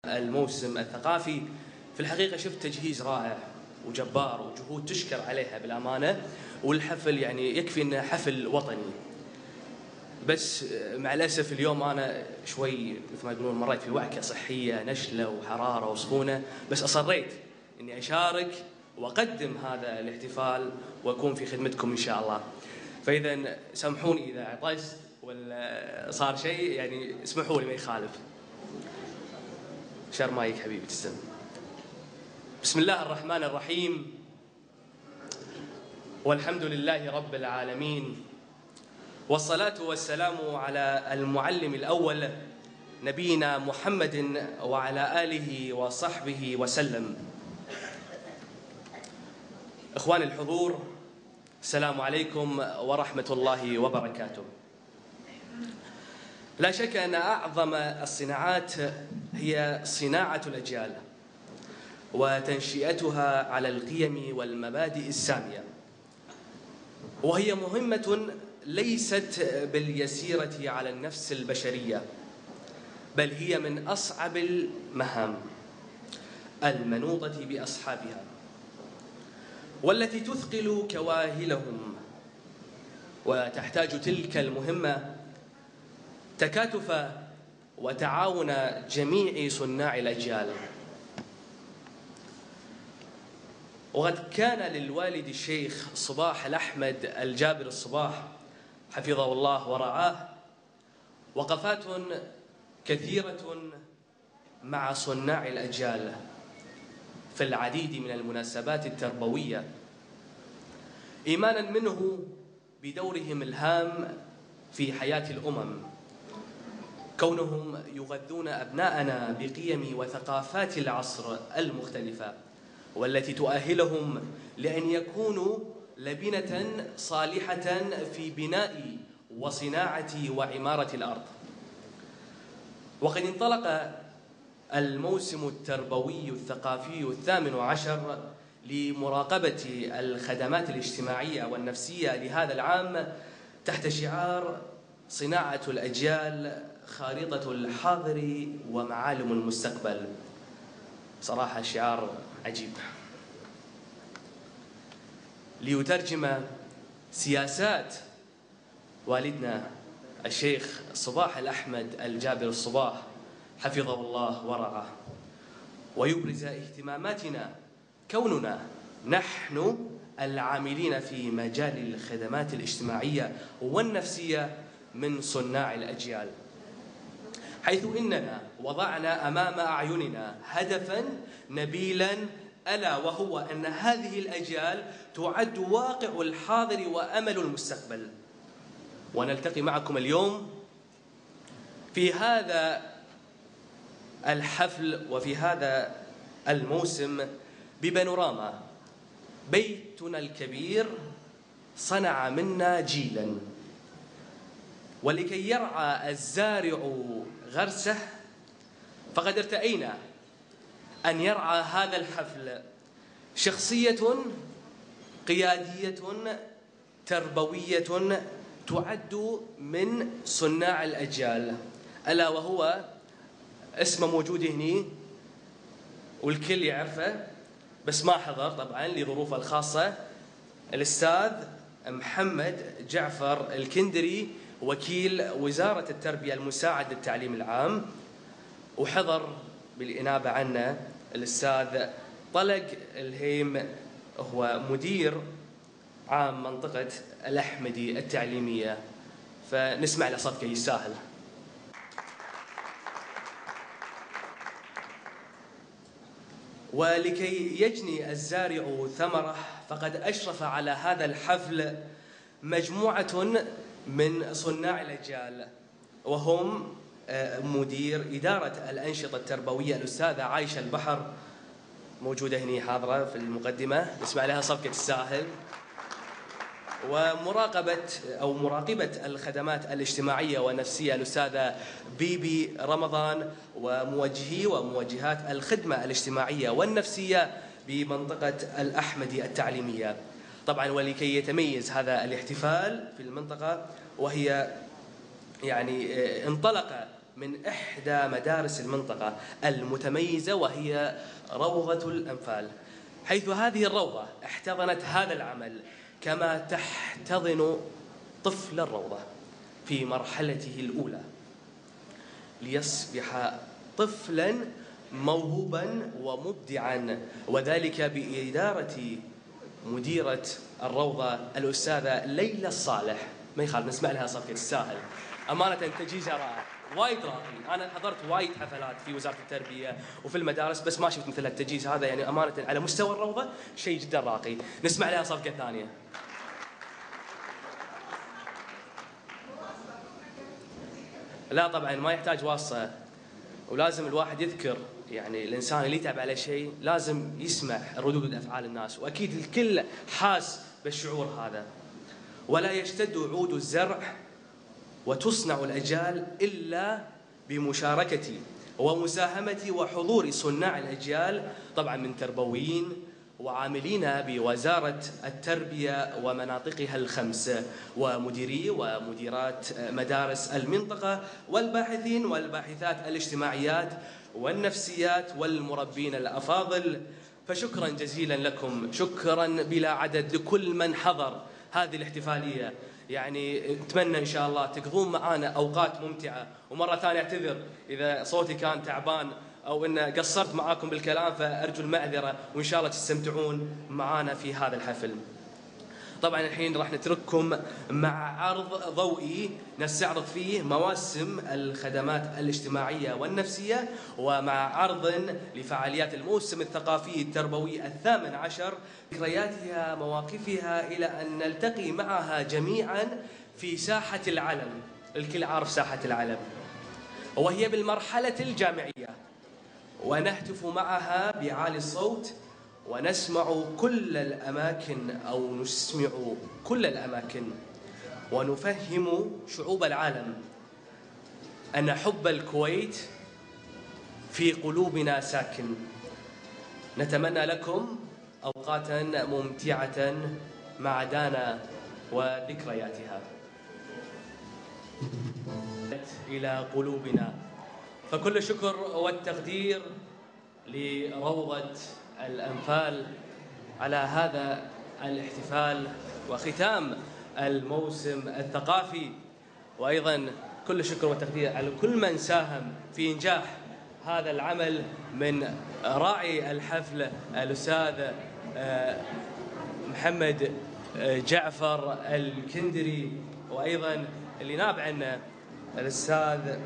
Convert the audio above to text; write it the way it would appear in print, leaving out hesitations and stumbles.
الموسم الثقافي. في الحقيقة شفت تجهيز رائع وجبار وجهود تشكر عليها بالأمانة، والحفل يعني يكفي أنه حفل وطني. بس مع الأسف اليوم أنا شوي مثل ما يقولون مريت في وعكة صحية، نشلة وحرارة وسخونة، بس أصريت أني أشارك وأقدم هذا الاحتفال وأكون في خدمتكم إن شاء الله. فإذا سامحوني إذا عطست ولا صار شيء، يعني اسمحوا لي ما يخالف. شر مايك حبيبي تسلم. بسم الله الرحمن الرحيم، والحمد لله رب العالمين، والصلاة والسلام على المعلم الأول نبينا محمد وعلى آله وصحبه وسلم. إخوان الحضور، السلام عليكم ورحمة الله وبركاته. لا شك أن أعظم الصناعات هي صناعة الأجيال وتنشئتها على القيم والمبادئ السامية، وهي مهمة ليست باليسيرة على النفس البشرية، بل هي من أصعب المهام المنوطة بأصحابها، والتي تثقل كواهلهم، وتحتاج تلك المهمة تكاتف وتعاون جميع صناع الأجيال. وقد كان للوالد الشيخ صباح الأحمد الجابر الصباح حفظه الله ورعاه وقفات كثيرة مع صناع الأجيال في العديد من المناسبات التربوية، إيمانا منه بدورهم الهام في حياة الأمم، كونهم يغذون أبناءنا بقيم وثقافات العصر المختلفة، والتي تؤهلهم لأن يكونوا لبنة صالحة في بناء وصناعة وعمارة الأرض. وقد انطلق الموسم التربوي الثقافي 18 لمراقبة الخدمات الاجتماعية والنفسية لهذا العام تحت شعار صناعة الأجيال، خارطة الحاضر ومعالم المستقبل. صراحة شعار عجيب ليترجم سياسات والدنا الشيخ صباح الأحمد الجابر الصباح حفظه الله ورعاه، ويبرز اهتماماتنا كوننا نحن العاملين في مجال الخدمات الاجتماعية والنفسية من صناع الأجيال، حيث إننا وضعنا أمام أعيننا هدفاً نبيلاً، ألا وهو أن هذه الأجيال تعد واقع الحاضر وأمل المستقبل. ونلتقي معكم اليوم في هذا الحفل وفي هذا الموسم ببانوراما بيتنا الكبير صنع منا جيلاً، ولكي يرعى الزارع غرسه فقد ارتأينا أن يرعى هذا الحفل شخصية قيادية تربوية تعد من صناع الأجيال، ألا وهو اسمه موجود هنا والكل يعرفه بس ما حضر طبعا لظروفه الخاصة، الأستاذ محمد جعفر الكندري، وكيل وزارة التربية المساعد للتعليم العام. وحضر بالإنابة عنا الأستاذ طلق الهيم، هو مدير عام منطقة الأحمدي التعليمية، فنسمع له صفقة يستاهل. ولكي يجني الزارع ثمره فقد أشرف على هذا الحفل مجموعة من صناع الأجيال، وهم مدير إدارة الأنشطة التربوية الأستاذة عايشة البحر، موجودة هنا حاضرة في المقدمة، نسمع لها صفقة تستاهل. ومراقبة الخدمات الاجتماعية والنفسية الأستاذة بيبي رمضان، وموجهي وموجهات الخدمة الاجتماعية والنفسية بمنطقة الأحمدي التعليمية. طبعا ولكي يتميز هذا الاحتفال في المنطقة، وهي يعني انطلق من إحدى مدارس المنطقة المتميزة، وهي روضة الأنفال، حيث هذه الروضة احتضنت هذا العمل كما تحتضن طفل الروضة في مرحلته الأولى، ليصبح طفلا موهوبا ومبدعا، وذلك بإدارة مديرة الروضة الأستاذة ليلى الصالح. ما يخالف نسمع لها صفقة تستاهل أمانة، تجهيزها رائع وايد راقي. أنا حضرت وايد حفلات في وزارة التربية وفي المدارس، بس ما شفت مثل التجهيز هذا، يعني أمانة على مستوى الروضة شيء جدا راقي. نسمع لها صفقة ثانية. لا طبعا ما يحتاج واسطة، ولازم الواحد يذكر يعني الإنسان اللي يتعب على شيء لازم يسمع ردود أفعال الناس، وأكيد الكل حاس بالشعور هذا. ولا يشتد عود الزرع وتصنع الأجيال إلا بمشاركة ومساهمة وحضور صناع الأجيال، طبعا من تربويين وعاملين بوزارة التربية ومناطقها الخمس، ومديري ومديرات مدارس المنطقة، والباحثين والباحثات الاجتماعيات والنفسيات، والمربين الأفاضل. فشكرا جزيلا لكم، شكرا بلا عدد لكل من حضر هذه الاحتفالية. يعني نتمنى إن شاء الله تقضون معنا أوقات ممتعة. ومرة ثانية أعتذر إذا صوتي كان تعبان أو إن قصرت معاكم بالكلام، فأرجو المعذرة، وإن شاء الله تستمتعون معنا في هذا الحفل. طبعا الحين راح نترككم مع عرض ضوئي نستعرض فيه مواسم الخدمات الاجتماعية والنفسية، ومع عرض لفعاليات الموسم الثقافي التربوي 18، ذكرياتها مواقفها، إلى أن نلتقي معها جميعا في ساحة العلم. الكل عارف ساحة العلم، وهي بالمرحلة الجامعية، ونهتف معها بعالي الصوت ونسمع كل الأماكن أو نسمع كل الأماكن، ونفهم شعوب العالم أن حب الكويت في قلوبنا ساكن. نتمنى لكم أوقاتا ممتعة مع دانا وذكرياتها إلى قلوبنا. فكل الشكر والتقدير لروضة الأنفال على هذا الاحتفال وختام الموسم الثقافي، وأيضا كل الشكر والتقدير على كل من ساهم في إنجاح هذا العمل، من راعي الحفل الأستاذ محمد جعفر الكندري، وأيضا اللي ناب عنه الأستاذ